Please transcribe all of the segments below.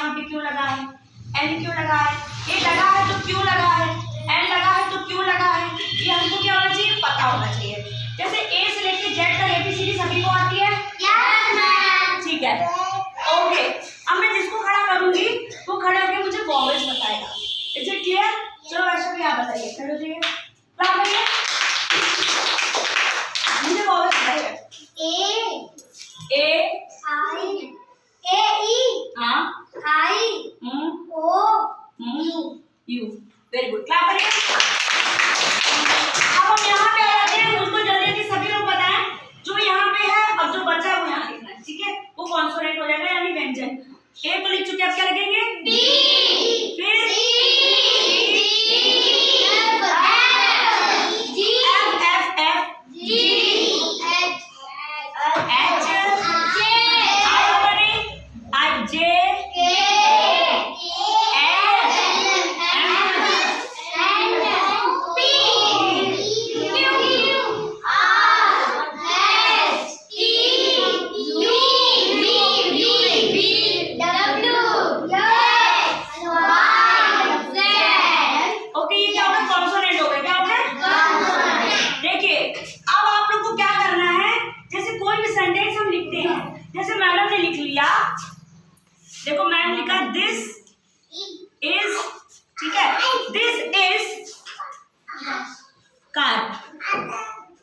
यहाँ पे क्यों लगा है, एन क्यों लगा है, ए लगा है तो क्यों लगा है, एन लगा है तो क्यों लगा है, ये हमको क्या होना चाहिए, पता होना चाहिए। जैसे ए से लेके जेड तक एबीसीडी सभी को आती है, ठीक है, ओके। अब मैं जिसको खड़ा करूंगी वो खड़े होकर मुझे वॉवेल्स बताएगा। Is it clear? चलो वैसे भी आप बताइए, खड़े हो जाइए, क्या करिए, मुझे वॉवेल्स बताइए। ए आई, ए ई, हाँ, आई, ओ, यू, वेरी गुड, क्लैप करिए। अब हम यहाँ पे आ जाते हैं, मुझको जल्दी जल्दी सभी लोग बताएं जो यहाँ पे है, अब जो बचा है वो यहाँ लिखना है, ठीक है, वो कॉन्सोनेंट हो जाएगा यानी व्यंजन। ए तो लिख चुके, अब क्या लगेंगे, डी, फिर देखो मैंने लिखा दिस इज, ठीक है, दिस इज कार,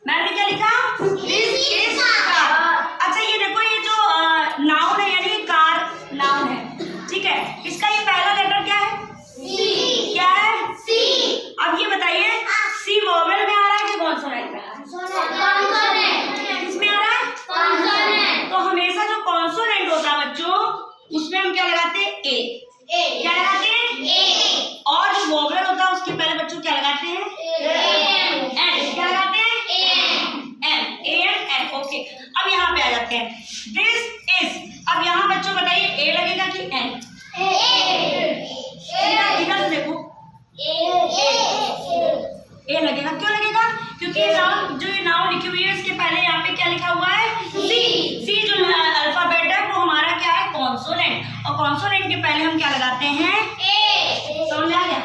मैंने क्या लिखा, दिस इज कार। अच्छा ये देखो, ये जो नाउन है यानी कार नाउन है, ठीक है, इसका ये पहला लेटर क्या है, सी, क्या है, सी। अब ये बताइए सी वोवेल में आ रहा है कि कॉन्सोनेंट में आ रहा है, किसमें आ रहा है, कॉन्सोनेंट। तो हमेशा जो कॉन्सोनेंट होता है बच्चों उसमें हम क्या लगाते हैं, ए, क्या लगाते हैं, ए। और जो वोवेल होता है उसके पहले बच्चों क्या लगाते हैं, एन, क्या लगाते हैं, N, A N N, okay. अब यहाँ पे आ जाते हैं, दिस इज, अब यहाँ बच्चों बताइए ए लगेगा कि एन, इधर से देखो, ए लगेगा, क्यों लगेगा, क्योंकि ये नाउन, जो ये नाउन लिखी हुई है इसके पहले यहाँ पे क्या लिखा हुआ है, सी, सी जो अल्फाबेट है वो हमारा क्या है, कॉन्सोनेंट, और कॉन्सोनेंट के पहले हम क्या लगाते हैं, ए। समझ आ गया,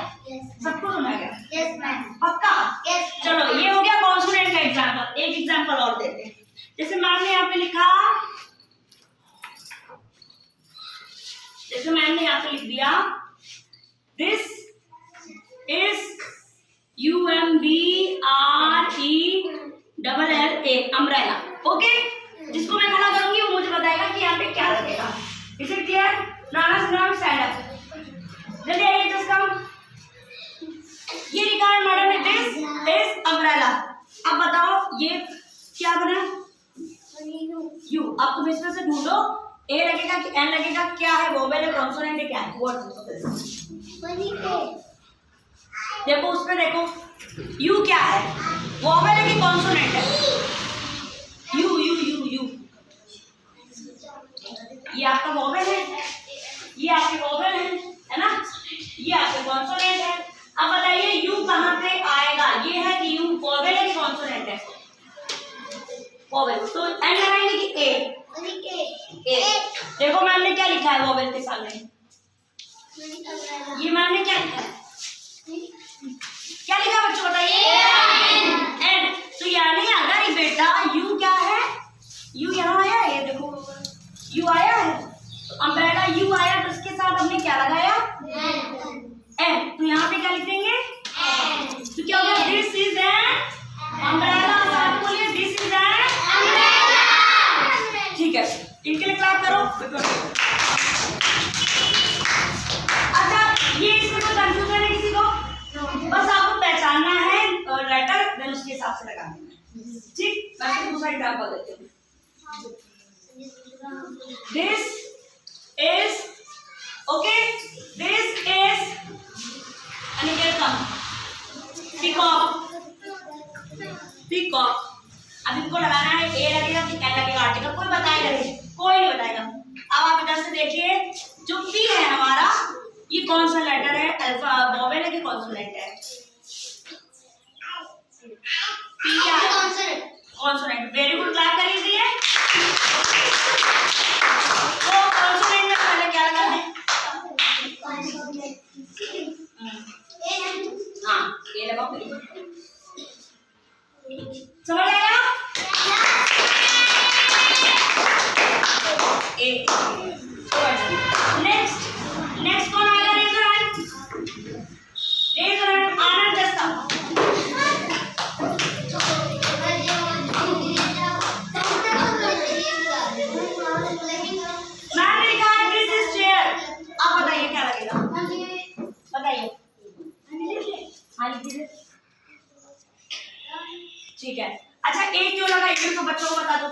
सबको समझ आ गया, यस मैम, पक्का, यस। चलो ये हो गया कॉन्सोनेंट का एग्जांपल। एक एग्जांपल और देते हैं, जैसे मैम ने यहाँ पे लिखा, जैसे मैम ने यहाँ पे लिख दिया this is UMBRELLA, umbrella, okay. जिसको मैं खड़ा करूंगी वो मुझे बताएगा कि यहाँ पे क्या लगेगा। Is it clear? Nana stand up, जल्दी आइए, जस्ट कम। ये लिखा है मैडम ने, दिस इज अम्ब्रेला। अब बताओ ये क्या बना, यू। अब तुम इसमें से ढूंढो ए लगेगा कि एन लगेगा, क्या है वोवेल है, कॉन्सोनेंट है, क्या है, देखो उसमें देखो यू क्या है, वोवेल है कि कॉन्सोनेंट है, यू यू यू यू, ये आपका वोवेल है, ये आपके वोवेल है ना, ये आपके कॉन्सोनेंट है। अब बताइए यू कहाँ पे आएगा, ये है कि यू वोवेल है कि कॉन्सोनेंट है, वोवेल। तो एन लगाएंगे कि ए, देखो मैम ने क्या लिखा है वोवेल के सामने, ये मैम ने क्या लिखा है, क्या लिखा बच्चों बताइए, एन। तो यानी अगर बेटा यू क्या है, यू यहाँ आया है, ये देखो यू आया है, तो अम्ब्रेला यू आया तो इसके साथ हमने क्या लगाया, एन। तो यहाँ पे क्या लिख देंगे, तो क्या होगा, दिस इज एन अम्ब्रेला, साथ बोलिए दिस इज एन अम्ब्रेला, ठीक है। इनके लिए क्लैप करो। अच्छा ये इसमें कोई कंफ्यूजन है किसी को, बस आपको पहचानना है लेटर, देन उसके हिसाब से लगाना है, ठीक। मैं दूसरा एग्जांपल देती हूँ, this is, okay, this is Aniket come, peacock, peacock. अब इनको लगाना है, ए लगेगा कि एन लगेगा, आर्टिकल कोई बताएगा नहीं, कोई नहीं बताएगा। अब आप इधर से देखिए, जो पी है हमारा, ये कौन सा लेटर है, अल्फा वोवेल है कि कॉन्सोनेंट है, पी क्या है, कॉन्सोनेंट। वेरी गुड, क्लैप कर लीजिए। तो कॉन्सोनेंट में पहले क्या लगा दें, ए। नेक्स्ट नेक्स्ट कौन आएगा? Raise your hand, raise your hand. Anand दस्ता। मैंने लिखा दिस इज चेयर। आप बताइए क्या लगेगा? बताइए। ठीक है। अच्छा ए क्यों लगा ये तो बच्चों को बता दो।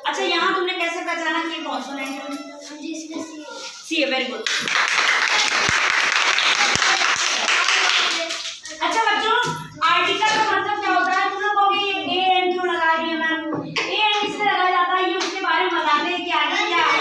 अच्छा यहाँ तुमने कैसे पहचाना कि कॉन्सोनेंट है? सी है, वेरी गुड।